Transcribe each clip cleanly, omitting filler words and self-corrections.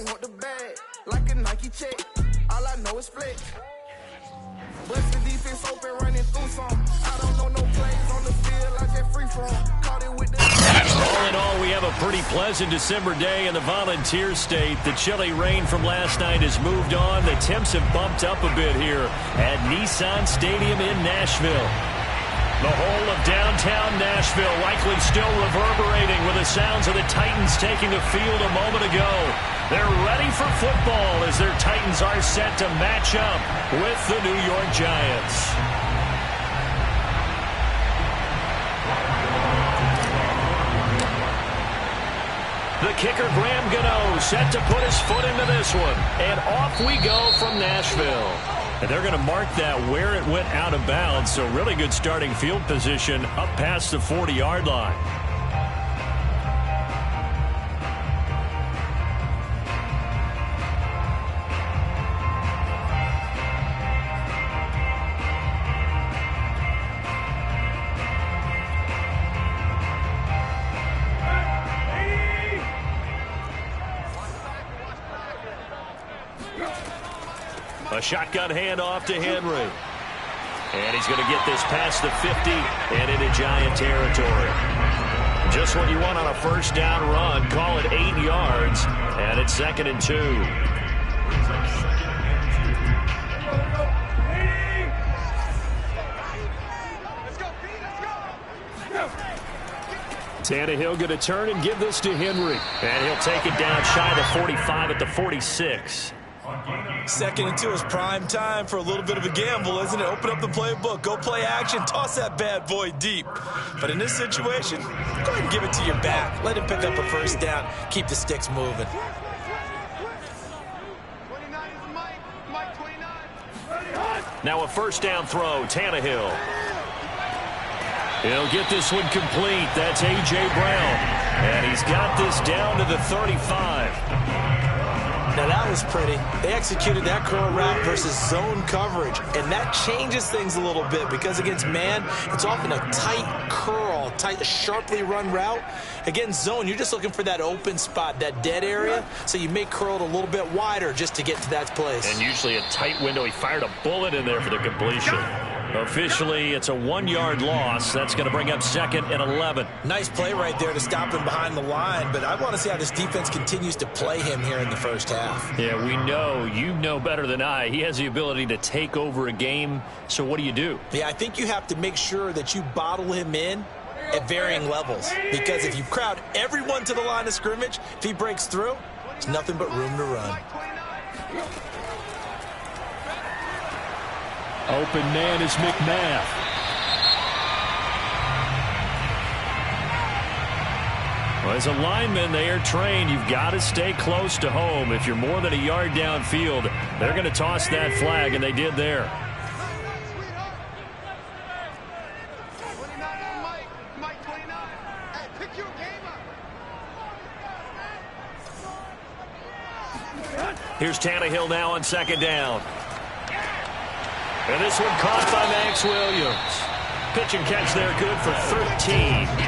don't want the bag. Like a Nike check, all I know is flex. Bust the defense open, running through some. I don't know no plays on the field, I just free from. Caught it with the... All in all, we have a pretty pleasant December day in the Volunteer State. The chilly rain from last night has moved on. The temps have bumped up a bit here at Nissan Stadium in Nashville. The whole of downtown Nashville likely still reverberating with the sounds of the Titans taking the field a moment ago. They're ready for football as their Titans are set to match up with the New York Giants. The kicker, Graham Gano, set to put his foot into this one. And off we go from Nashville. And they're going to mark that where it went out of bounds. So really good starting field position up past the 40-yard line. A shotgun handoff to Henry. And he's going to get this past the 50 and into Giant territory. Just what you want on a first down run. Call it 8 yards. And it's 2nd and 2. Tannehill going to turn and give this to Henry. And he'll take it down shy of the 45 at the 46. 2nd and 2 is prime time for a little bit of a gamble, isn't it? Open up the playbook, go play action, toss that bad boy deep. But in this situation, go ahead and give it to your back. Let him pick up a first down, keep the sticks moving. Now a first down throw, Tannehill. He'll get this one complete. That's A.J. Brown. And he's got this down to the 35. Now that was pretty. They executed that curl route versus zone coverage, and that changes things a little bit because against man, it's often a tight curl, tight, sharply run route. Against zone, you're just looking for that open spot, that dead area, so you may curl it a little bit wider just to get to that place. And usually a tight window. He fired a bullet in there for the completion. Officially, it's a 1-yard loss. That's going to bring up 2nd and 11. Nice play right there to stop him behind the line, but I want to see how this defense continues to play him here in the first half. Yeah, we know. You know better than I. He has the ability to take over a game, so what do? Yeah, I think you have to make sure that you bottle him in at varying levels, because if you crowd everyone to the line of scrimmage, if he breaks through, there's nothing but room to run. Open man is McNabb. Well, as a lineman, they are trained. You've got to stay close to home. If you're more than a yard downfield, they're going to toss that flag, and they did there. Here's Tannehill now on 2nd down. And this one caught by Max Williams. Pitch and catch there, good for 13.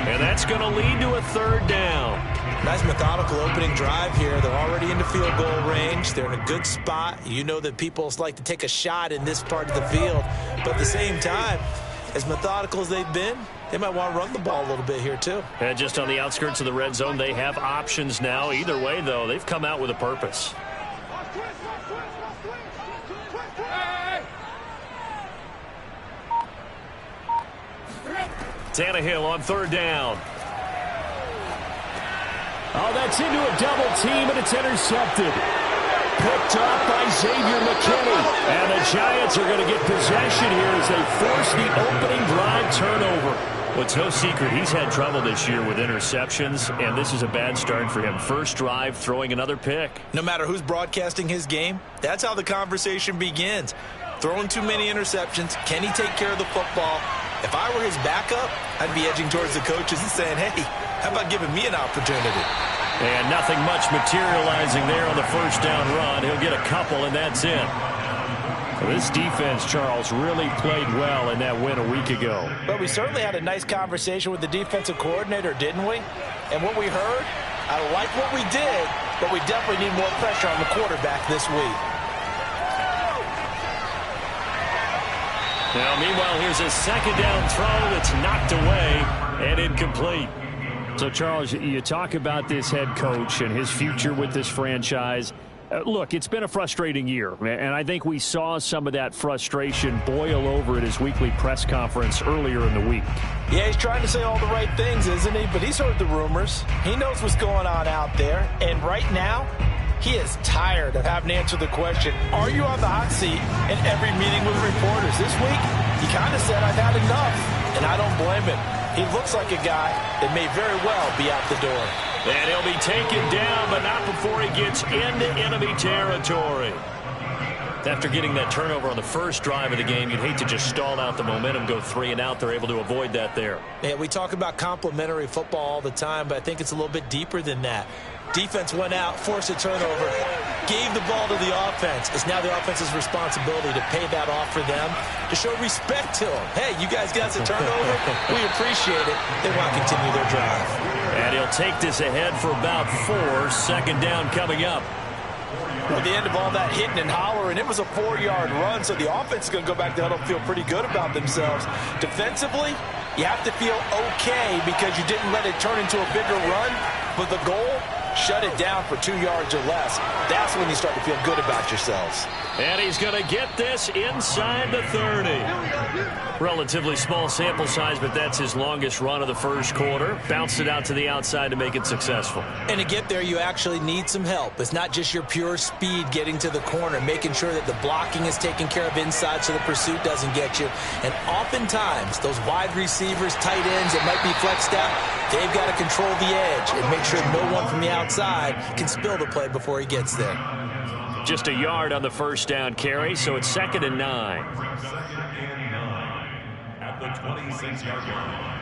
And that's going to lead to a 3rd down. Nice methodical opening drive here. They're already into field goal range. They're in a good spot. You know that people like to take a shot in this part of the field. But at the same time, as methodical as they've been, they might want to run the ball a little bit here too. And just on the outskirts of the red zone, they have options now. Either way, though, they've come out with a purpose. Tannehill on 3rd down. Oh, that's into a double team, and it's intercepted. Picked up by Xavier McKinney. And the Giants are going to get possession here as they force the opening drive turnover. Well, it's no secret he's had trouble this year with interceptions, and this is a bad start for him. First drive, throwing another pick. No matter who's broadcasting his game, that's how the conversation begins. Throwing too many interceptions. Can he take care of the football? If I were his backup, I'd be edging towards the coaches and saying, hey, how about giving me an opportunity? And nothing much materializing there on the first down run. He'll get a couple, and that's it. So this defense, Charles, really played well in that win a week ago. But we certainly had a nice conversation with the defensive coordinator, didn't we? And what we heard, I like what we did, but we definitely need more pressure on the quarterback this week. Now, meanwhile, here's a second down throw that's knocked away and incomplete. So, Charles, you talk about this head coach and his future with this franchise. Look, it's been a frustrating year, and I think we saw some of that frustration boil over at his weekly press conference earlier in the week. Yeah, he's trying to say all the right things, isn't he? But he's heard the rumors. He knows what's going on out there. And right now, he is tired of having to answer the question, are you on the hot seat in every meeting with reporters? This week, he kind of said, I've had enough, and I don't blame him. He looks like a guy that may very well be out the door. And he'll be taken down, but not before he gets into enemy territory. After getting that turnover on the first drive of the game, you'd hate to just stall out the momentum, go 3 and out. They're able to avoid that there. Yeah, we talk about complementary football all the time, but I think it's a little bit deeper than that. Defense went out, forced a turnover, gave the ball to the offense. It's now the offense's responsibility to pay that off for them, to show respect to them. Hey, you guys got the turnover? We appreciate it. They want to continue their drive. And he'll take this ahead for about 4. Second down coming up. At the end of all that hitting and hollering, it was a 4-yard run, so the offense is going to go back to huddle, feel pretty good about themselves. Defensively, you have to feel okay because you didn't let it turn into a bigger run, but the goal, shut it down for 2 yards or less. That's when you start to feel good about yourselves. And he's going to get this inside the 30. Relatively small sample size, but that's his longest run of the first quarter. Bounced it out to the outside to make it successful. And to get there, you actually need some help. It's not just your pure speed getting to the corner, making sure that the blocking is taken care of inside so the pursuit doesn't get you. And oftentimes, those wide receivers, tight ends that might be flexed out, they've got to control the edge and make sure no one from the outside can spill the play before he gets there. Just a yard on the first down carry, so it's 2nd and 9. At the 26-yard line.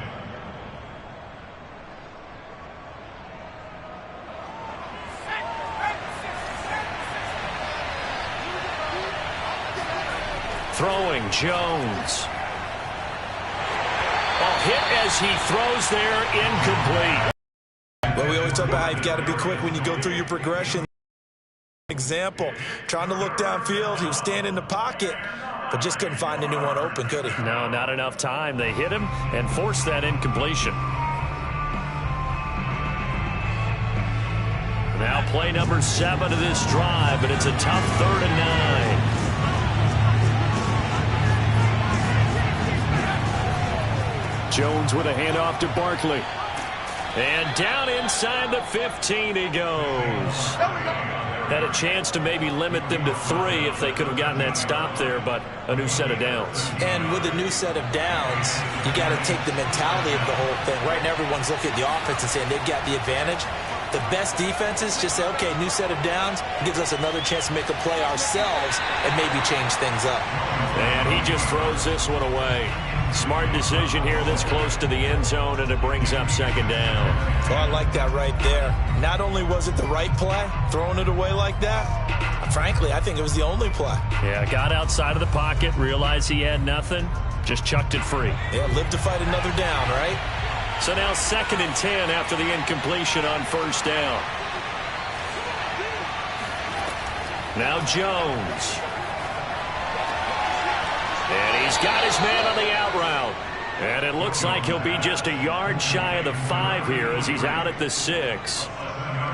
Throwing, Jones. Hit as he throws there, incomplete. Well, we always talk about how you've got to be quick when you go through your progression. Example, trying to look downfield, he was standing in the pocket, but just couldn't find anyone open, could he? No, not enough time. They hit him and forced that incompletion. Now play number 7 of this drive, but it's a tough 3rd and 9. Jones with a handoff to Barkley. And down inside the 15 he goes. Had a chance to maybe limit them to 3 if they could have gotten that stop there, but a new set of downs. And with a new set of downs, you got to take the mentality of the whole thing. Right now, everyone's looking at the offense and saying they've got the advantage. The best defenses just say, okay, new set of downs gives us another chance to make a play ourselves and maybe change things up. And he just throws this one away. Smart decision here this close to the end zone, and it brings up 2nd down. Oh, I like that right there. Not only was it the right play, throwing it away like that, frankly, I think it was the only play. Yeah, got outside of the pocket, realized he had nothing, just chucked it free. Yeah, live to fight another down, right? So now 2nd and 10 after the incompletion on 1st down. Now Jones. And he's got his man on the out route. And it looks like he'll be just a yard shy of the 5 here as he's out at the 6.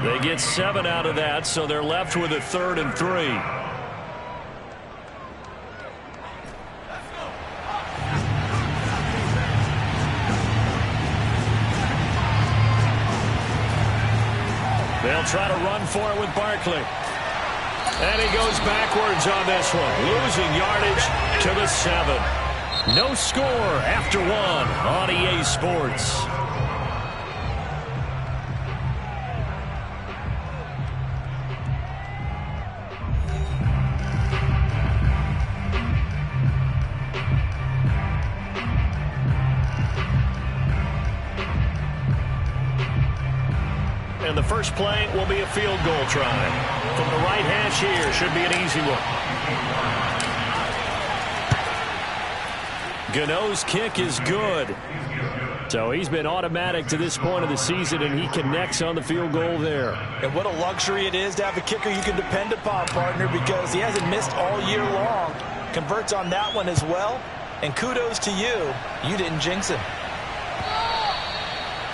They get 7 out of that, so they're left with a 3rd and 3. They'll try to run for it with Barkley. And he goes backwards on this one, losing yardage to the 7. No score after 1 on EA Sports. And the first play will be a field goal try. From the right hash here, should be an easy one. Gano's kick is good. So he's been automatic to this point of the season, and he connects on the field goal there. And what a luxury it is to have a kicker you can depend upon, partner, because he hasn't missed all year long. Converts on that one as well. And kudos to you. You didn't jinx him.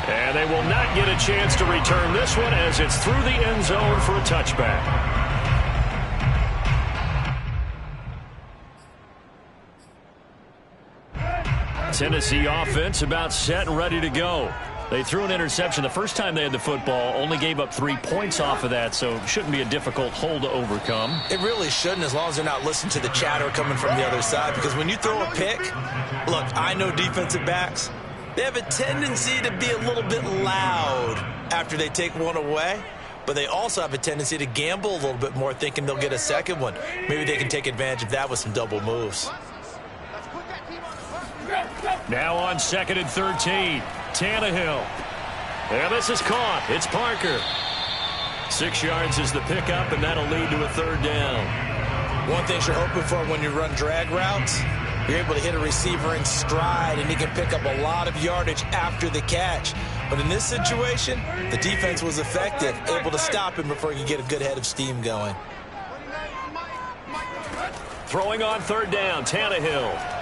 And they will not get a chance to return this one as it's through the end zone for a touchback. Tennessee offense about set and ready to go. They threw an interception the first time they had the football, only gave up 3 points off of that, so it shouldn't be a difficult hole to overcome. It really shouldn't, as long as they're not listening to the chatter coming from the other side, because when you throw a pick, look, I know defensive backs, they have a tendency to be a little bit loud after they take one away, but they also have a tendency to gamble a little bit more, thinking they'll get a second one. Maybe they can take advantage of that with some double moves. Now on 2nd and 13, Tannehill. And this is caught. It's Parker. 6 yards is the pickup, and that'll lead to a 3rd down. One thing you're hoping for when you run drag routes, you're able to hit a receiver in stride, and he can pick up a lot of yardage after the catch. But in this situation, the defense was effective, able to stop him before he could get a good head of steam going. Throwing on 3rd down, Tannehill.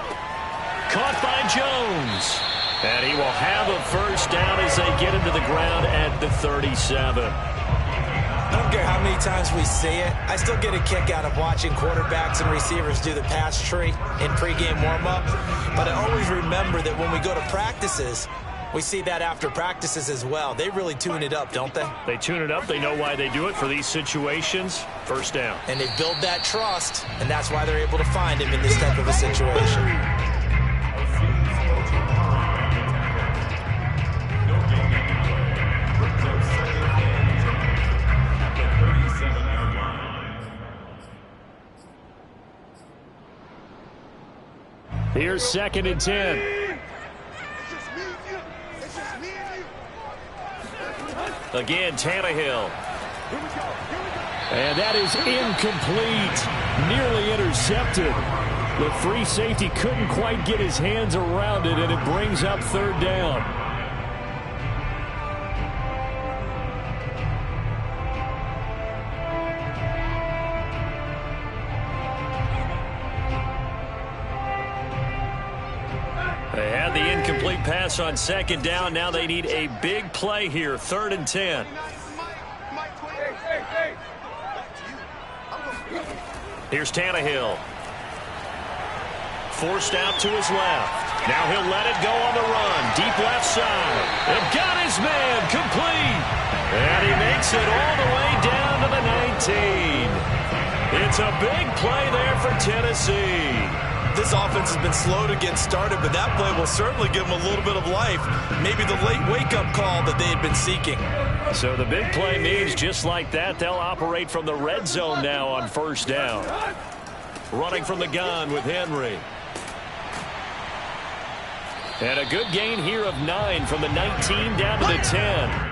Caught by Jones. And he will have a 1st down as they get into the ground at the 37. I don't care how many times we see it. I still get a kick out of watching quarterbacks and receivers do the pass tree in pregame warm-up. But I always remember that when we go to practices, we see that after practices as well. They really tune it up, don't they? They tune it up. They know why they do it for these situations. 1st down. And they build that trust, and that's why they're able to find him in this type of a situation. Here's 2nd and 10. Again, Tannehill. And that is incomplete. Nearly intercepted. The free safety couldn't quite get his hands around it, and it brings up 3rd down. They had the incomplete pass on 2nd down. Now they need a big play here. 3rd and 10. Here's Tannehill. Forced out to his left. Now he'll let it go on the run. Deep left side. And got his man complete. And he makes it all the way down to the 19. It's a big play there for Tennessee. This offense has been slow to get started, but that play will certainly give them a little bit of life. Maybe the late wake-up call that they had been seeking. So the big play means just like that, they'll operate from the red zone now on 1st down. Running from the gun with Henry. And a good gain here of 9 from the 19 down to the 10.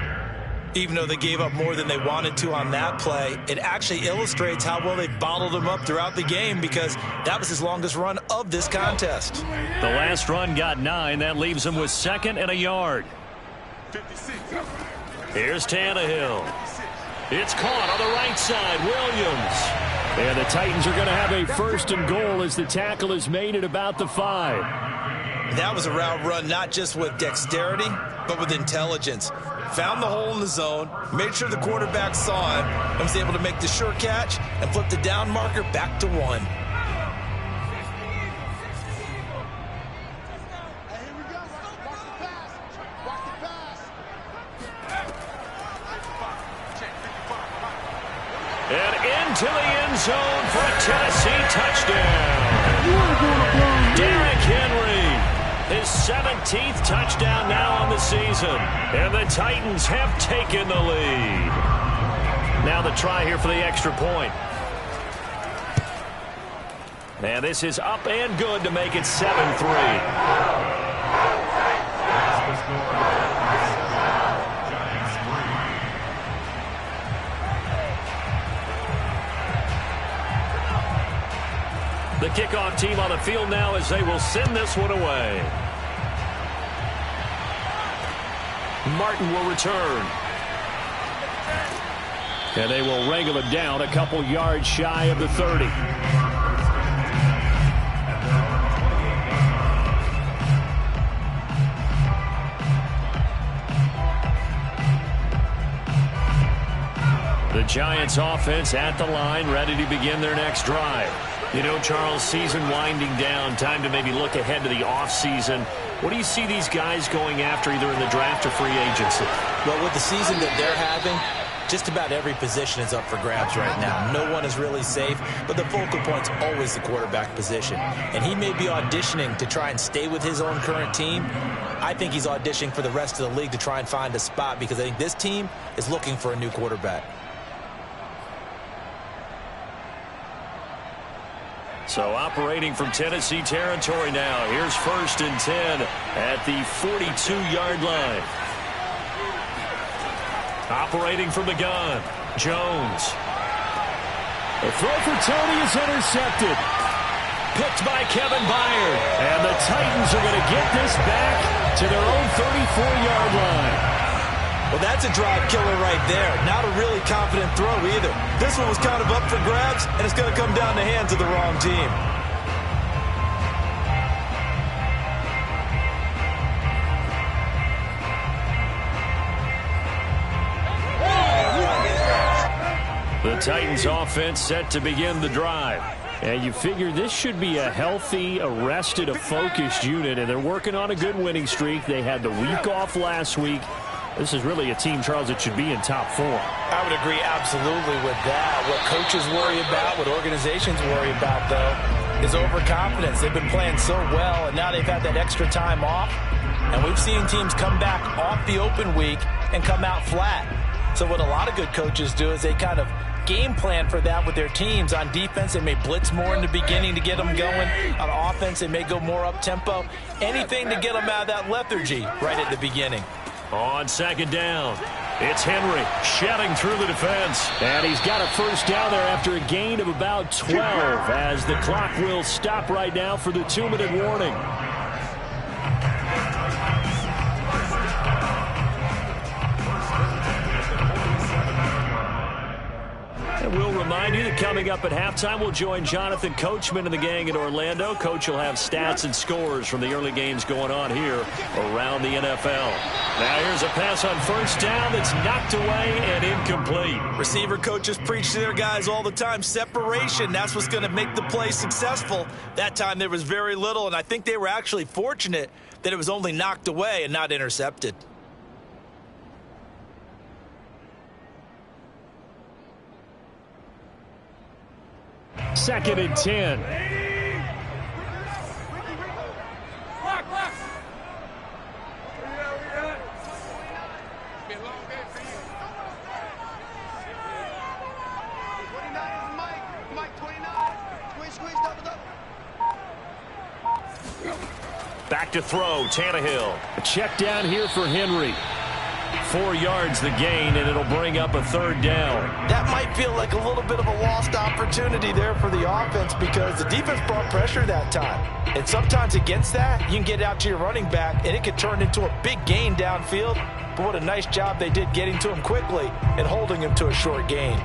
Even though they gave up more than they wanted to on that play, it actually illustrates how well they bottled him up throughout the game, because that was his longest run of this contest. The last run got 9. That leaves him with 2nd and a yard. Here's Tannehill. It's caught on the right side. Williams. And the Titans are going to have a 1st and goal as the tackle is made at about the 5. That was a route run not just with dexterity, but with intelligence. Found the hole in the zone, made sure the quarterback saw him, and was able to make the sure catch and flip the down marker back to 1. And into the end zone for a Tennessee touchdown. Derrick Henry. His 17th touchdown now on the season. And the Titans have taken the lead. Now the try here for the extra point. And this is up and good to make it 7-3. The kickoff team on the field now as they will send this one away. Martin will return. And they will wrangle him down a couple yards shy of the 30. The Giants offense at the line, ready to begin their next drive. You know, Charles, season winding down, time to maybe look ahead to the offseason. What do you see these guys going after either in the draft or free agency? Well, with the season that they're having, just about every position is up for grabs right now. No one is really safe, but the focal point's always the quarterback position. And he may be auditioning to try and stay with his own current team. I think he's auditioning for the rest of the league to try and find a spot because I think this team is looking for a new quarterback. So operating from Tennessee territory now. Here's 1st and 10 at the 42-yard line. Operating from the gun, Jones. The throw for Tony is intercepted. Picked by Kevin Byard. And the Titans are going to get this back to their own 34-yard line. Well, that's a drive killer right there. Not a really confident throw either. This one was kind of up for grabs, and it's going to come down the hands of the wrong team. The Titans offense set to begin the drive. And you figure this should be a healthy, a rested, a focused unit, and they're working on a good winning streak. They had the week off last week. This is really a team, Charles, that should be in top 4. I would agree absolutely with that. What coaches worry about, what organizations worry about, though, is overconfidence. They've been playing so well, and now they've had that extra time off. And we've seen teams come back off the open week and come out flat. So what a lot of good coaches do is they kind of game plan for that with their teams. On defense, they may blitz more in the beginning to get them going. On offense, they may go more up-tempo. Anything to get them out of that lethargy right at the beginning. On 2nd down, it's Henry shedding through the defense. And he's got a 1st down there after a gain of about 12 as the clock will stop right now for the 2-minute warning. And we'll remind you that coming up at halftime, we'll join Jonathan Coachman and the gang in Orlando. Coach will have stats and scores from the early games going on here around the NFL. Now here's a pass on 1st down that's knocked away and incomplete. Receiver coaches preach to their guys all the time. Separation, that's what's going to make the play successful. That time there was very little, and I think they were actually fortunate that it was only knocked away and not intercepted. Second and 10. Back to throw, Tannehill. A check down here for Henry. 4 yards the gain, and it'll bring up a 3rd down. That might feel like a little bit of a lost opportunity there for the offense because the defense brought pressure that time. And sometimes against that, you can get out to your running back, and it could turn into a big gain downfield. But what a nice job they did getting to him quickly and holding him to a short gain.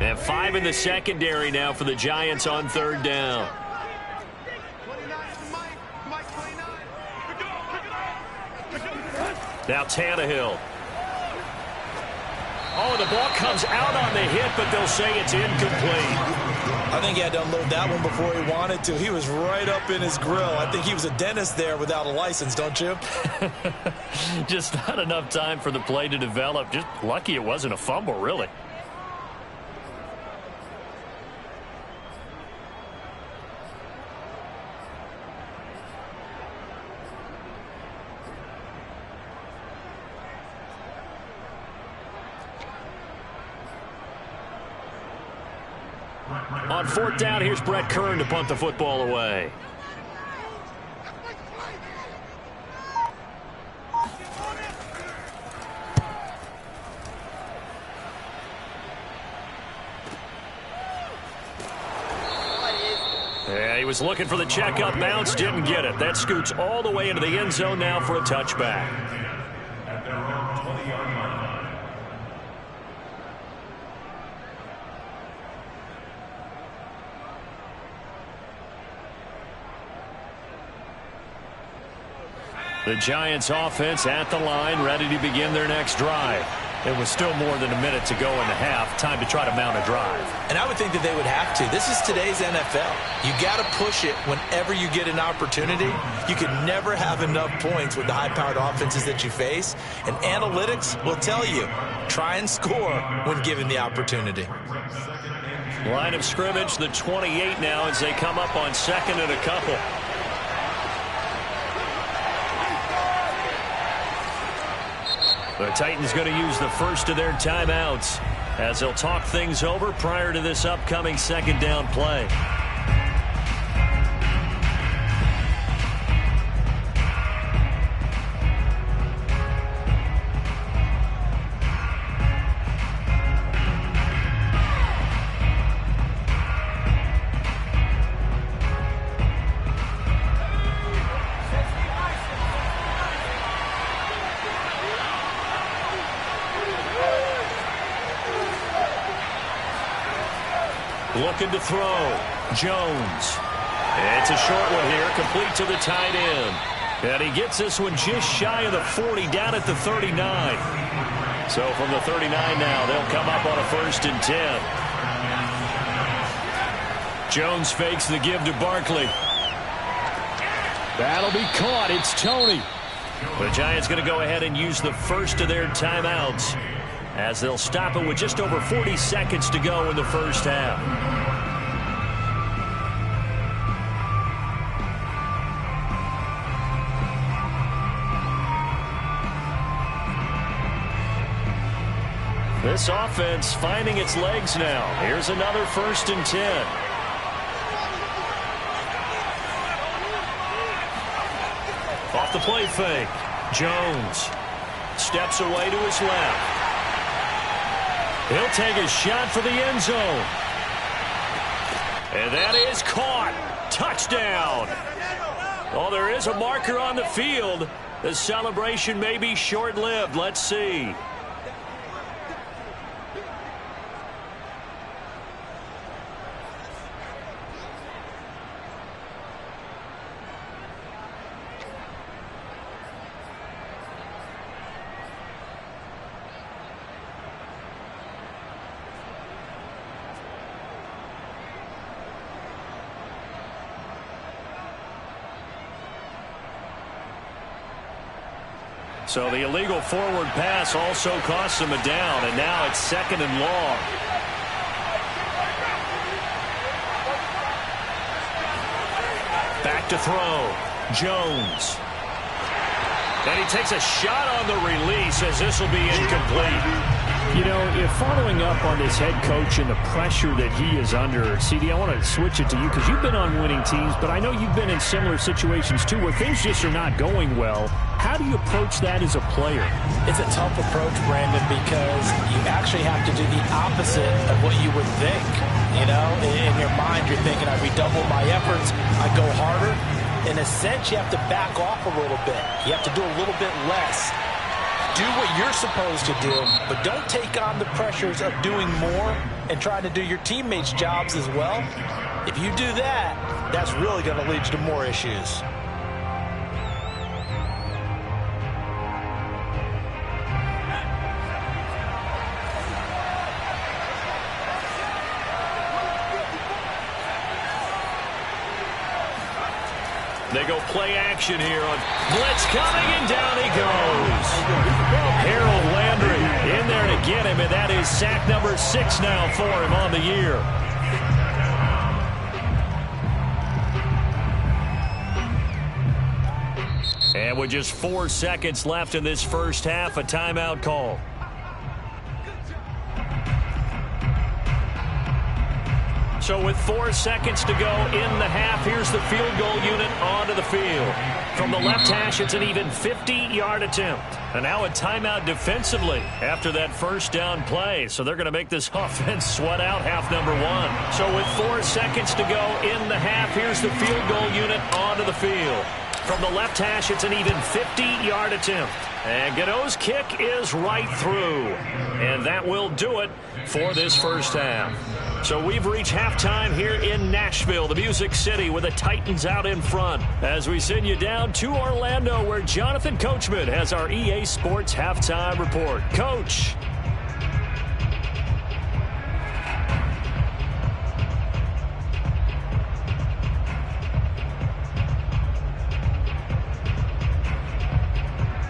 And 5 in the secondary now for the Giants on 3rd down. Now Tannehill. Oh, the ball comes out on the hit, but they'll say it's incomplete. I think he had to unload that one before he wanted to. He was right up in his grill. I think he was a dentist there without a license, don't you? Just not enough time for the play to develop. Just lucky it wasn't a fumble, really. On 4th down, here's Brett Kern to punt the football away. was looking for the checkup bounce, didn't get it. That scoots all the way into the end zone now for a touchback. At their own 20-yard line. The Giants offense at the line, ready to begin their next drive. It was still more than a minute to go in the half. Time to try to mount a drive. And I would think that they would have to. This is today's NFL. You got to push it whenever you get an opportunity. You can never have enough points with the high-powered offenses that you face. And analytics will tell you, try and score when given the opportunity. Line of scrimmage, the 28 now as they come up on second and a couple. The Titans going to use the first of their timeouts as they'll talk things over prior to this upcoming second down play. Looking to throw. Jones. It's a short one here, complete to the tight end. And he gets this one just shy of the 40, down at the 39. So from the 39 now, they'll come up on a 1st and 10. Jones fakes the give to Barkley. That'll be caught. It's Tony. The Giants going to go ahead and use the first of their timeouts as they'll stop it with just over 40 seconds to go in the first half. This offense finding its legs now. Here's another 1st and 10. Off the play fake. Jones steps away to his left. He'll take a shot for the end zone. And that is caught. Touchdown. Oh, there is a marker on the field. The celebration may be short-lived. Let's see. So the illegal forward pass also costs him a down, and now it's 2nd and long. Back to throw. Jones. And he takes a shot on the release as this will be incomplete. You know, if following up on this head coach and the pressure that he is under, CD, I want to switch it to you because you've been on winning teams, but I know you've been in similar situations too where things just are not going well. How do you approach that as a player? It's a tough approach, Brandon, because you actually have to do the opposite of what you would think. You know, in your mind, you're thinking, I redouble my efforts, I go harder. In a sense, you have to back off a little bit. You have to do a little bit less. Do what you're supposed to do, but don't take on the pressures of doing more and trying to do your teammates' jobs as well. If you do that, that's really going to lead you to more issues. They go play action here on blitz coming, and down he goes. Harold Landry in there to get him, and that is sack number 6 now for him on the year. And with just 4 seconds left in this first half, a timeout call. So with 4 seconds to go in the half, here's the field goal unit onto the field. From the left hash, it's an even 50-yard attempt. And now a timeout defensively after that first down play. So they're going to make this offense sweat out half number one. So with 4 seconds to go in the half, here's the field goal unit onto the field. From the left hash, it's an even 50-yard attempt. And Godot's kick is right through. And that will do it for this first half. So we've reached halftime here in Nashville, the Music City, with the Titans out in front. As we send you down to Orlando, where Jonathan Coachman has our EA Sports halftime report. Coach.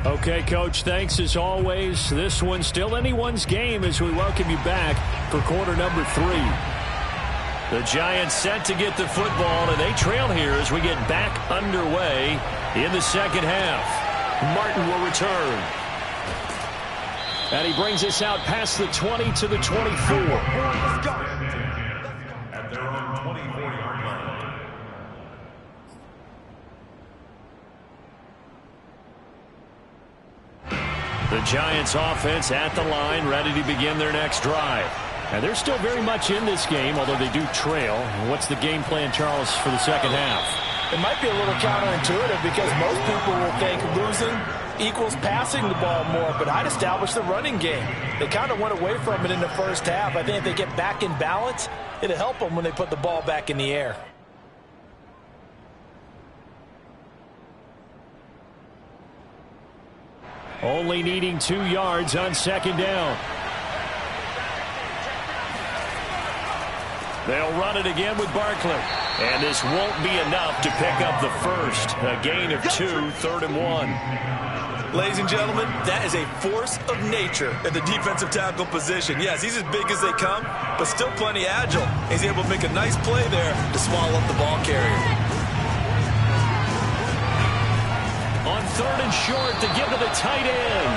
Okay, Coach, thanks as always. This one's still anyone's game as we welcome you back for quarter number 3. The Giants set to get the football, and they trail here as we get back underway in the second half. Martin will return. And he brings us out past the 20 to the 24. Let's go. At their own 24-yard line. The Giants offense at the line, ready to begin their next drive. And they're still very much in this game, although they do trail. What's the game plan, Charles, for the second half? It might be a little counterintuitive because most people will think losing equals passing the ball more, but I'd establish the running game. They kind of went away from it in the first half. I think if they get back in balance, it'll help them when they put the ball back in the air. Only needing 2 yards on second down. They'll run it again with Barkley. And this won't be enough to pick up the first. A gain of 2, 3rd and 1. Ladies and gentlemen, that is a force of nature at the defensive tackle position. Yes, he's as big as they come, but still plenty agile. He's able to make a nice play there to swallow up the ball carrier. On 3rd and short to give to the tight end.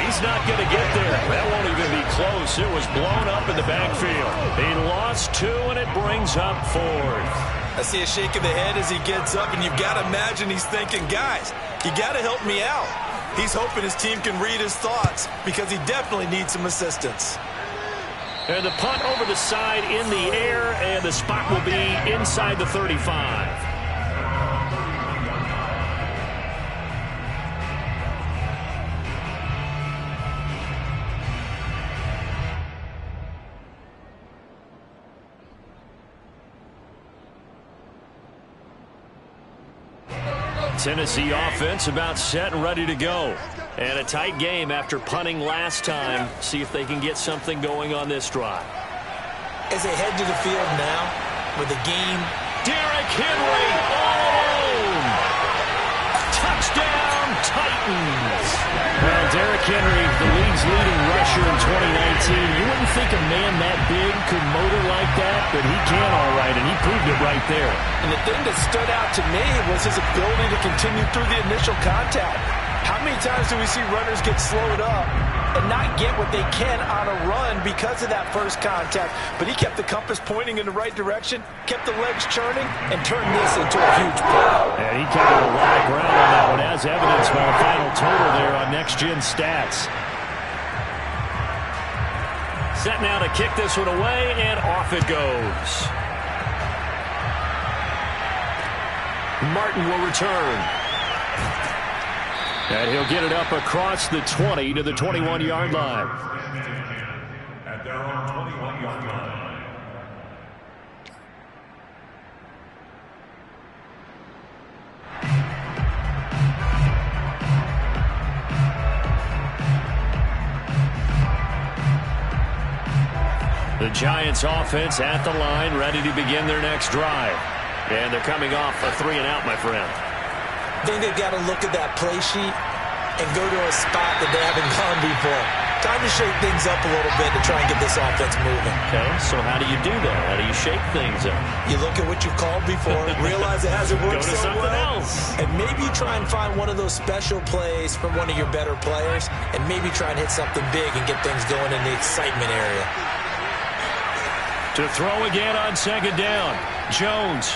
He's not going to get there. That won't even be close. It was blown up in the backfield. He lost 2, and it brings up 4th. I see a shake of the head as he gets up, and you've got to imagine he's thinking, guys, you got to help me out. He's hoping his team can read his thoughts because he definitely needs some assistance. And the punt over the side in the air, and the spot will be inside the 35. Tennessee offense about set and ready to go. And a tight game after punting last time. See if they can get something going on this drive. As they head to the field now with the game. Derrick Henry all alone. Touchdown Titans. Well, Derrick Henry, the league's leading rusher in 2019. You wouldn't think a man that big could motor like that, but he can all right, and he proved it right there. And the thing that stood out to me was his ability to continue through the initial contact. How many times do we see runners get slowed up and not get what they can on a run because of that first contact? But he kept the compass pointing in the right direction, kept the legs churning, and turned this into a huge play. And he covered a lot of ground on that one, as evidenced by the final total there on Next Gen Stats. Set now to kick this one away, and off it goes. Martin will return. And he'll get it up across the 20 to the 21-yard line. At their own 21-yard line. The Giants offense at the line, ready to begin their next drive. And they're coming off a 3-and-out, my friend. I think they've got to look at that play sheet and go to a spot that they haven't gone before. Time to shake things up a little bit to try and get this offense moving. Okay, so how do you do that? How do you shake things up? You look at what you've called before, realize it hasn't worked Go to so something well, else. and maybe try and find one of those special plays from one of your better players, and maybe try and hit something big and get things going in the excitement area. To throw again on second down. Jones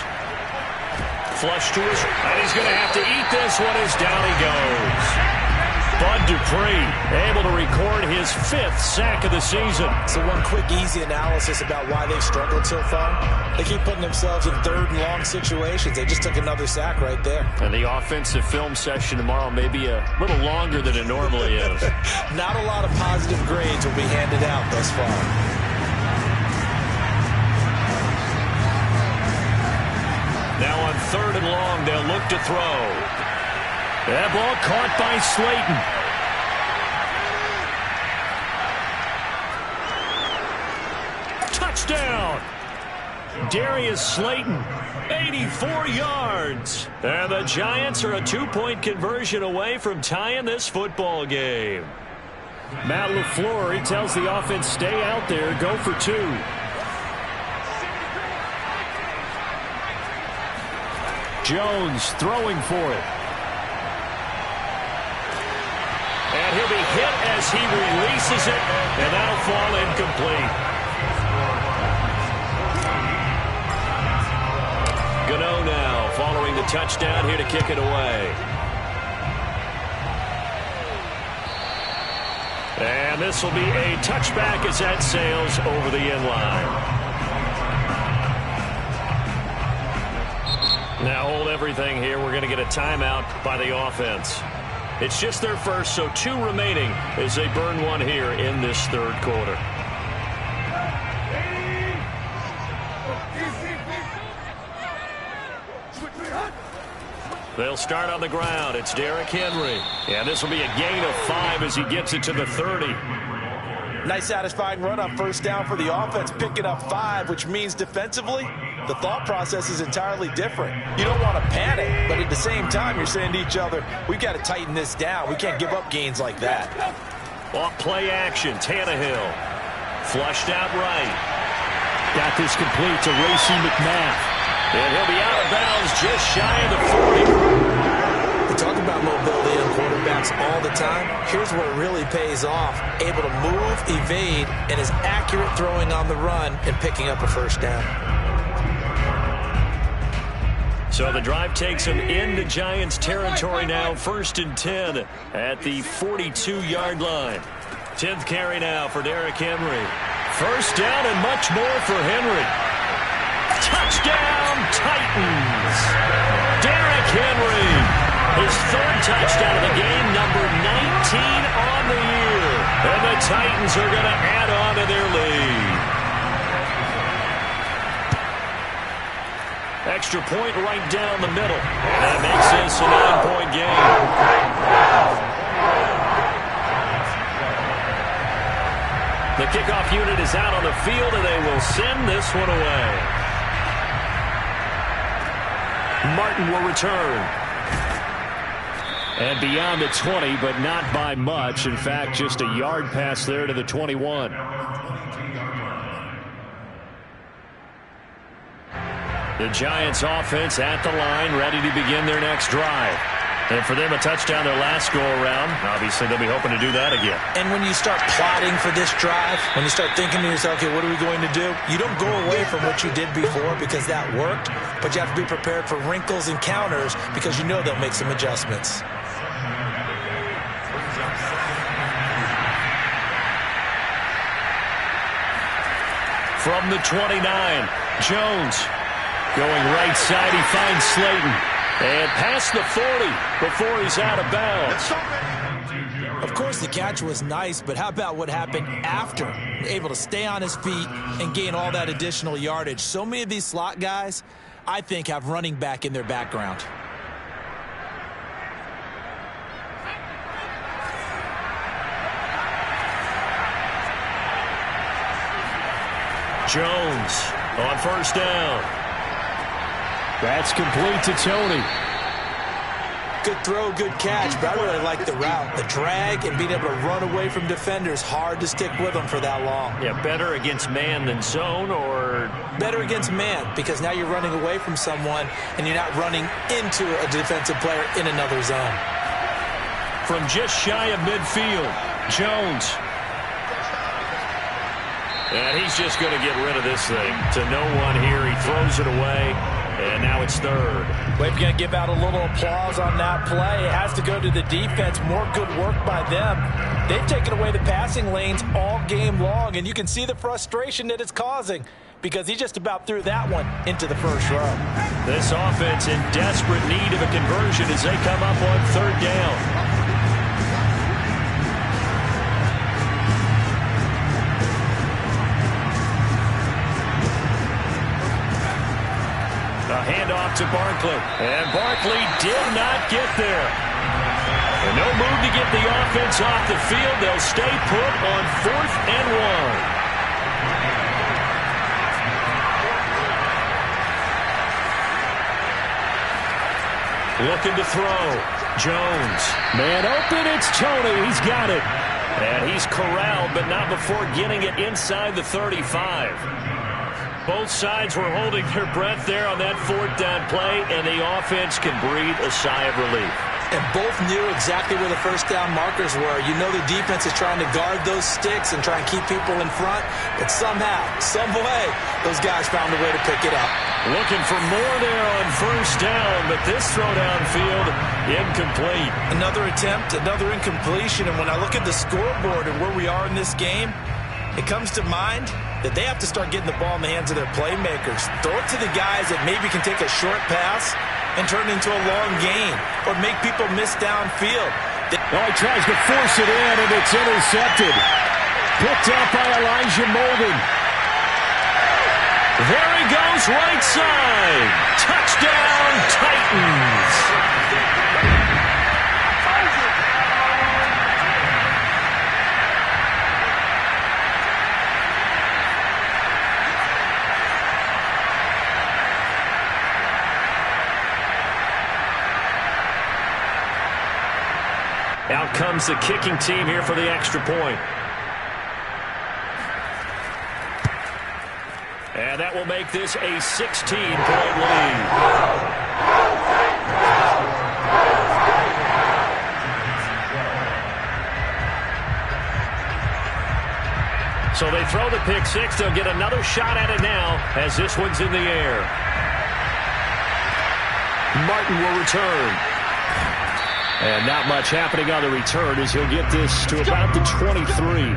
flush to his, and he's going to have to eat this one as down he goes. Bud Dupree able to record his 5th sack of the season. So one quick, easy analysis about why they've struggled so far. They keep putting themselves in 3rd and long situations. They just took another sack right there. And the offensive film session tomorrow may be a little longer than it normally is. Not a lot of positive grades will be handed out thus far. Now on 3rd and long, they'll look to throw. That ball caught by Slayton. Touchdown! Darius Slayton, 84 yards. And the Giants are a 2-point conversion away from tying this football game. Matt LaFleur, he tells the offense, stay out there, go for 2. Jones throwing for it. And he'll be hit as he releases it, and that'll fall incomplete. Gano now following the touchdown here to kick it away. And this will be a touchback as that sails over the end line. Now hold everything here. We're going to get a timeout by the offense. It's just their first, so 2 remaining as they burn one here in this 3rd quarter. They'll start on the ground. It's Derrick Henry. And this will be a gain of 5 as he gets it to the 30. Nice satisfying run on 1st down for the offense, picking up 5, which means defensively, the thought process is entirely different. You don't want to panic, but at the same time, you're saying to each other, we've got to tighten this down. We can't give up gains like that. Off play action, Tannehill. Flushed out right. Got this complete to Racey McMath. And he'll be out of bounds just shy of the 40. We talk about mobility on quarterbacks all the time. Here's where it really pays off. Able to move, evade, and is accurate throwing on the run and picking up a 1st down. So the drive takes him into Giants territory now. 1st and 10 at the 42-yard line. 10th carry now for Derrick Henry. 1st down and much more for Henry. Touchdown, Titans! Derrick Henry, his 3rd touchdown of the game, number 19 on the year. And the Titans are going to add on to their lead. Extra point right down the middle. And that makes this a 9-point game. The kickoff unit is out on the field, and they will send this one away. Martin will return. And beyond the 20, but not by much. In fact, just a yard pass there to the 21. The Giants offense at the line, ready to begin their next drive. And for them, a touchdown their last go-around. Obviously, they'll be hoping to do that again. And when you start plotting for this drive, when you start thinking to yourself, okay, what are we going to do? You don't go away from what you did before because that worked, but you have to be prepared for wrinkles and counters because you know they'll make some adjustments. From the 29, Jones going right side. He finds Slayton. And past the 40 before he's out of bounds. Of course, the catch was nice, but how about what happened after? Able to stay on his feet and gain all that additional yardage. So many of these slot guys, I think, have running back in their background. Jones on 1st down. That's complete to Tony. Good throw, good catch, but I really like the route. The drag and being able to run away from defenders, hard to stick with them for that long. Yeah, better against man than zone, or? Better against man, because now you're running away from someone and you're not running into a defensive player in another zone. From just shy of midfield, Jones. And he's just going to get rid of this thing. To no one here, he throws it away. And now it's third. Well, if you're going to give out a little applause on that play, it has to go to the defense. More good work by them. They've taken away the passing lanes all game long, and you can see the frustration that it's causing because he just about threw that one into the first row. This offense in desperate need of a conversion as they come up on third down. A handoff to Barkley. And Barkley did not get there. And no move to get the offense off the field. They'll stay put on 4th and 1. Looking to throw. Jones. Man open, it's Tony. He's got it. And he's corralled, but not before getting it inside the 35. Both sides were holding their breath there on that 4th down play, and the offense can breathe a sigh of relief. And both knew exactly where the first down markers were. You know the defense is trying to guard those sticks and try and keep people in front, but somehow, some way, those guys found a way to pick it up. Looking for more there on first down, but this throw downfield, incomplete. Another attempt, another incompletion, and when I look at the scoreboard and where we are in this game, it comes to mind that they have to start getting the ball in the hands of their playmakers. Throw it to the guys that maybe can take a short pass and turn it into a long gain or make people miss downfield. Oh, he tries to force it in, and it's intercepted. Picked up by Elijah Molden. There he goes, right side. Touchdown, Titans. Out comes the kicking team here for the extra point. And that will make this a 16-point lead. So they throw the pick six. They'll get another shot at it now as this one's in the air. Martin will return. And not much happening on the return as he'll get this to about the 23.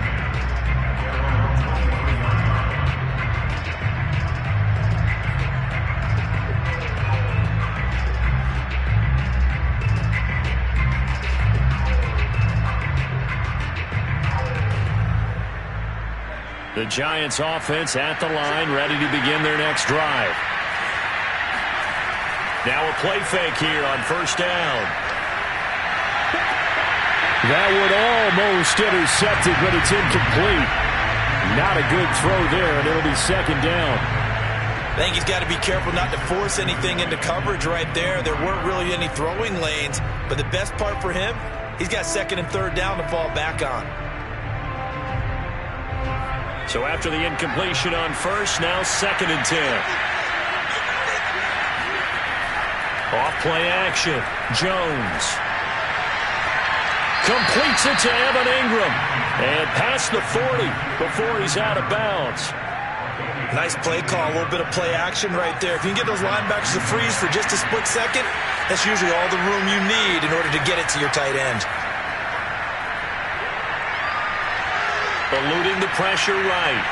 The Giants offense at the line, ready to begin their next drive. Now a play fake here on first down. That would almost intercept it, but it's incomplete. Not a good throw there, and it'll be second down. I think he's got to be careful not to force anything into coverage right there. There weren't really any throwing lanes, but the best part for him, he's got second and third down to fall back on. So after the incompletion on first, now second and 10. Off play action. Jones. Completes it to Evan Ingram. And past the 40 before he's out of bounds. Nice play call, a little bit of play action right there. If you can get those linebackers to freeze for just a split second, that's usually all the room you need in order to get it to your tight end. Eluding the pressure right.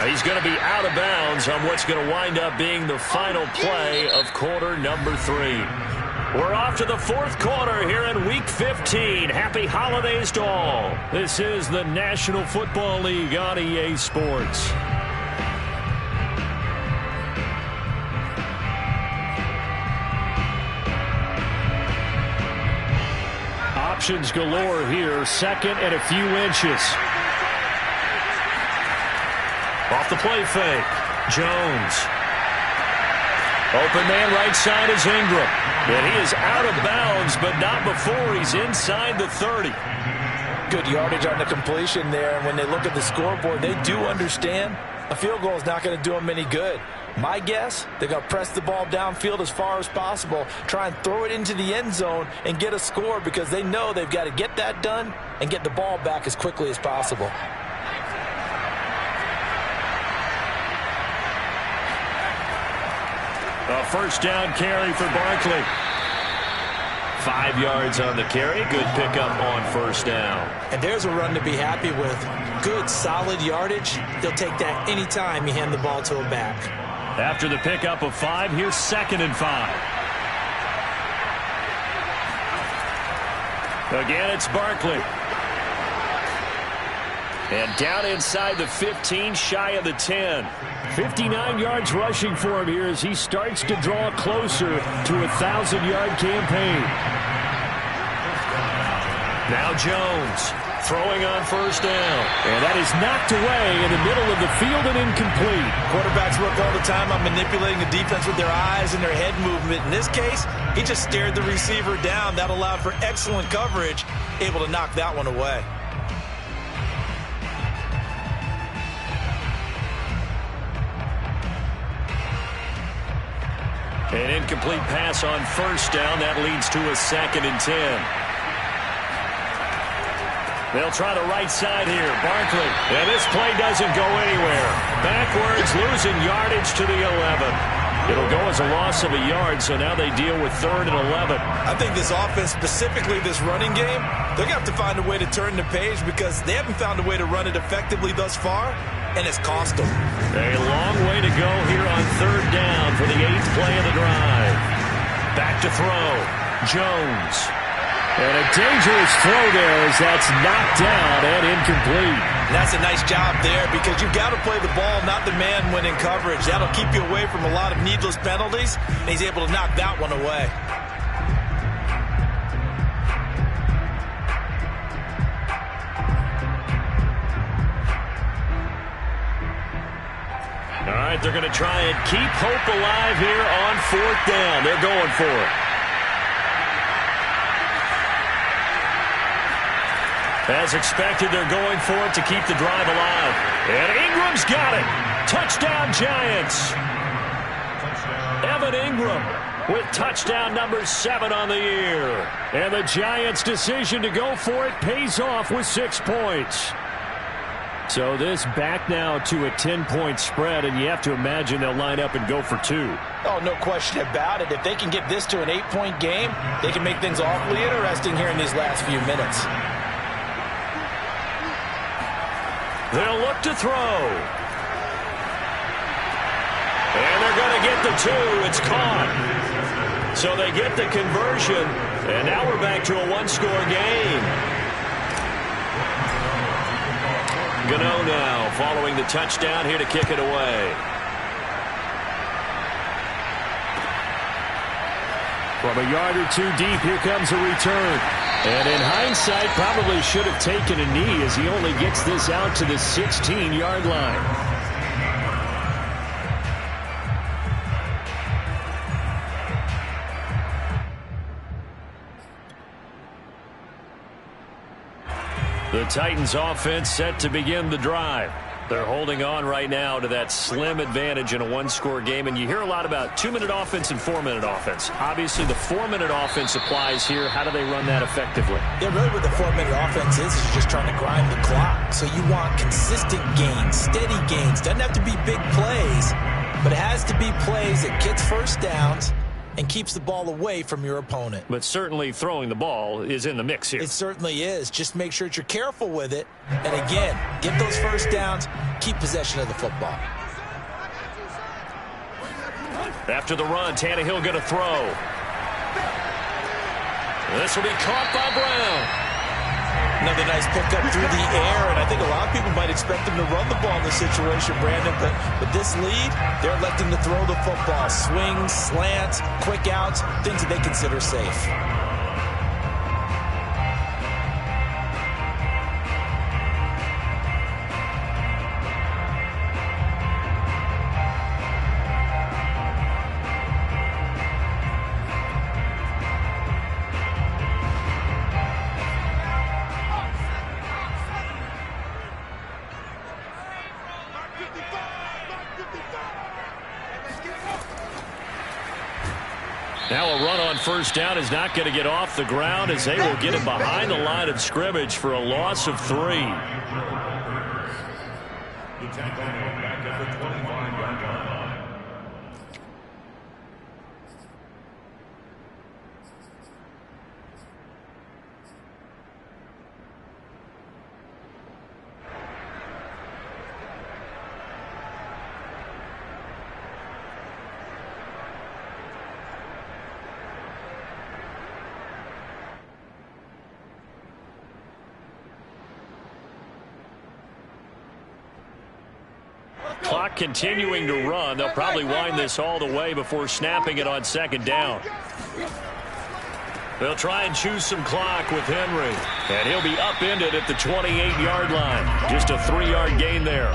He's going to be out of bounds on what's going to wind up being the final play of quarter number 3. We're off to the fourth quarter here in Week 15. Happy holidays to all. This is the National Football League on EA Sports. Options galore here. Second and a few inches. Off the play fake. Jones. Open man right side is Ingram. And he is out of bounds, but not before he's inside the 30. Good yardage on the completion there. And when they look at the scoreboard, they do understand a field goal is not going to do them any good. My guess, they're going to press the ball downfield as far as possible, try and throw it into the end zone and get a score because they know they've got to get that done and get the ball back as quickly as possible. A first down carry for Barkley. 5 yards on the carry. Good pickup on first down. And there's a run to be happy with. Good, solid yardage. They'll take that anytime you hand the ball to a back. After the pickup of 5, here's 2nd and 5. Again, it's Barkley. And down inside the 15, shy of the 10. 59 yards rushing for him here as he starts to draw closer to a 1,000-yard campaign. Now Jones throwing on first down. And that is knocked away in the middle of the field and incomplete. Quarterbacks work all the time on manipulating the defense with their eyes and their head movement. In this case, he just stared the receiver down. That allowed for excellent coverage, able to knock that one away. An incomplete pass on first down. That leads to a 2nd and 10. They'll try the right side here. Barkley. And this play doesn't go anywhere. Backwards, losing yardage to the 11. It'll go as a loss of a yard, so now they deal with 3rd and 11. I think this offense, specifically this running game, they're going to have to find a way to turn the page because they haven't found a way to run it effectively thus far, and it's cost them. A long way to go here on 3rd down for the 8th play of the drive. Back to throw. Jones. And a dangerous throw there as that's knocked down and incomplete. And that's a nice job there because you've got to play the ball, not the man when in coverage. That'll keep you away from a lot of needless penalties, and he's able to knock that one away. All right, they're going to try and keep hope alive here on 4th down. They're going for it. As expected, they're going for it to keep the drive alive. And Ingram's got it. Touchdown, Giants. Evan Ingram with touchdown number 7 on the year. And the Giants' decision to go for it pays off with 6 points. So this back now to a 10-point spread, and you have to imagine they'll line up and go for 2. Oh, no question about it. If they can get this to an 8-point game, they can make things awfully interesting here in these last few minutes. They'll look to throw. And they're going to get the 2. It's caught. So they get the conversion, and now we're back to a 1-score game. Gano now following the touchdown here to kick it away. From a yard or 2 deep, here comes a return. And in hindsight, probably should have taken a knee as he only gets this out to the 16-yard line. The Titans offense set to begin the drive. They're holding on right now to that slim advantage in a 1-score game. And you hear a lot about 2-minute offense and 4-minute offense. Obviously, the 4-minute offense applies here. How do they run that effectively? Yeah, really what the 4-minute offense is you're just trying to grind the clock. So you want consistent gains, steady gains. Doesn't have to be big plays, but it has to be plays that gets first downs and keeps the ball away from your opponent. But certainly throwing the ball is in the mix here. It certainly is. Just make sure that you're careful with it. And again, get those first downs, keep possession of the football. After the run, Tannehill going to throw. This will be caught by Brown. Another nice pickup through the air, and I think a lot of people might expect them to run the ball in this situation, Brandon, but with this lead, they're electing to throw the football. Swings, slants, quick outs, things that they consider safe. Now a run on first down is not going to get off the ground as they will get it behind the line of scrimmage for a loss of 3. Clock continuing to run. They'll probably wind this all the way before snapping it on second down. They'll try and choose some clock with Henry. And he'll be upended at the 28-yard line. Just a 3-yard gain there.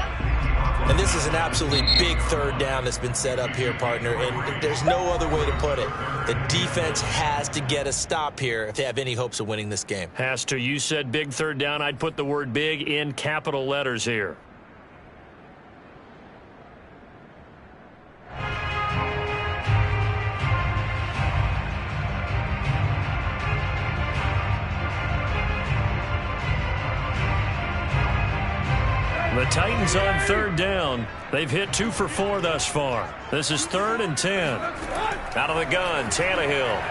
And this is an absolutely big third down that's been set up here, partner. And there's no other way to put it. The defense has to get a stop here if they have any hopes of winning this game. Has to. You said big third down. I'd put the word big in capital letters here. The Titans on third down. They've hit 2 for 4 thus far. This is 3rd and 10. Out of the gun, Tannehill.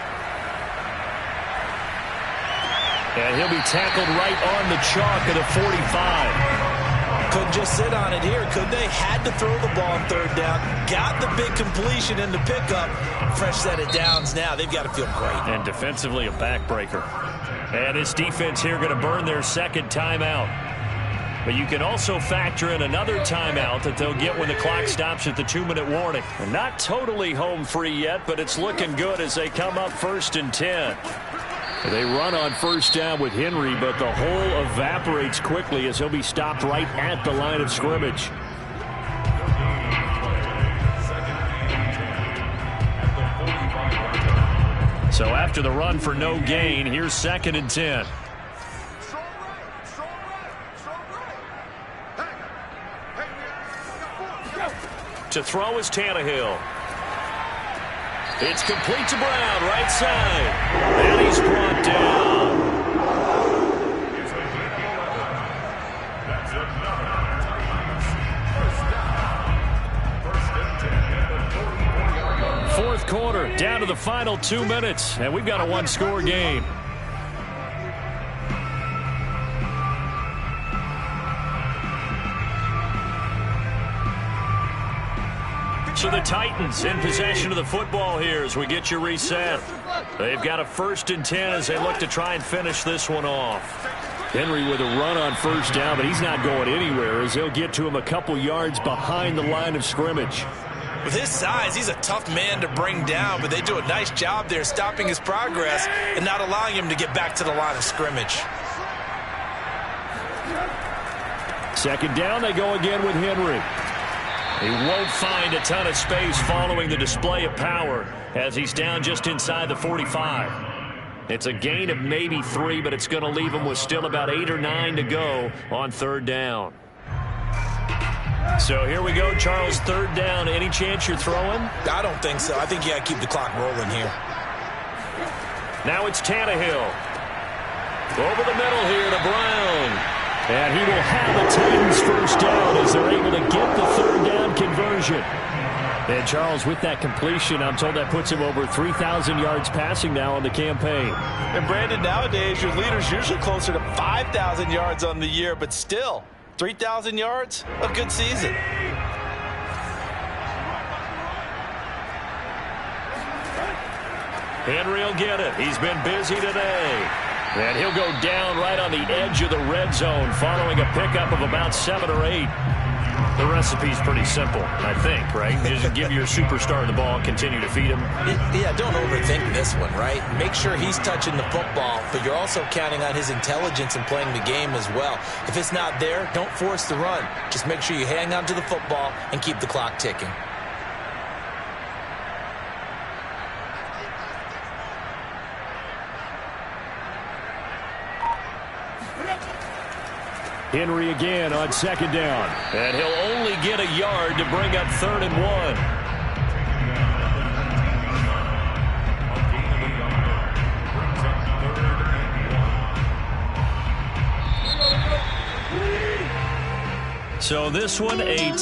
And he'll be tackled right on the chalk of the 45. Couldn't just sit on it here, could they? Had to throw the ball on third down. Got the big completion in the pickup. Fresh set of downs now. They've got to feel great. And defensively, a backbreaker. And this defense here going to burn their second timeout. But you can also factor in another timeout that they'll get when the clock stops at the 2-minute warning. Not totally home free yet, but it's looking good as they come up 1st and 10. They run on first down with Henry, but the hole evaporates quickly as he'll be stopped right at the line of scrimmage. So after the run for no gain, here's 2nd and 10. To throw is Tannehill. It's complete to Brown, right side. And he's brought down. Fourth quarter, down to the final 2 minutes, and we've got a one-score game. So the Titans in possession of the football here as we get you reset. They've got a 1st and 10 as they look to try and finish this one off. Henry with a run on first down, but he's not going anywhere as they'll get to him a couple yards behind the line of scrimmage. With his size, he's a tough man to bring down, but they do a nice job there stopping his progress and not allowing him to get back to the line of scrimmage. Second down, they go again with Henry. He won't find a ton of space following the display of power as he's down just inside the 45. It's a gain of maybe 3, but it's going to leave him with still about 8 or 9 to go on third down. So here we go, Charles, third down. Any chance you're throwing? I don't think so. I think you got to keep the clock rolling here. Now it's Tannehill. Over the middle here to Brown. And he will have the Titans first down as they're able to get the third down conversion. And Charles, with that completion, I'm told that puts him over 3,000 yards passing now on the campaign. And Brandon, nowadays your leader's usually closer to 5,000 yards on the year, but still, 3,000 yards, a good season. Henry will get it. He's been busy today. And he'll go down right on the edge of the red zone following a pickup of about 7 or 8. The recipe's pretty simple, I think, right? Just give your superstar the ball and continue to feed him. Yeah, don't overthink this one, right? Make sure he's touching the football, but you're also counting on his intelligence in playing the game as well. If it's not there, don't force the run. Just make sure you hang on to the football and keep the clock ticking. Henry again on second down. And he'll only get a yard to bring up 3rd and 1. So this one, a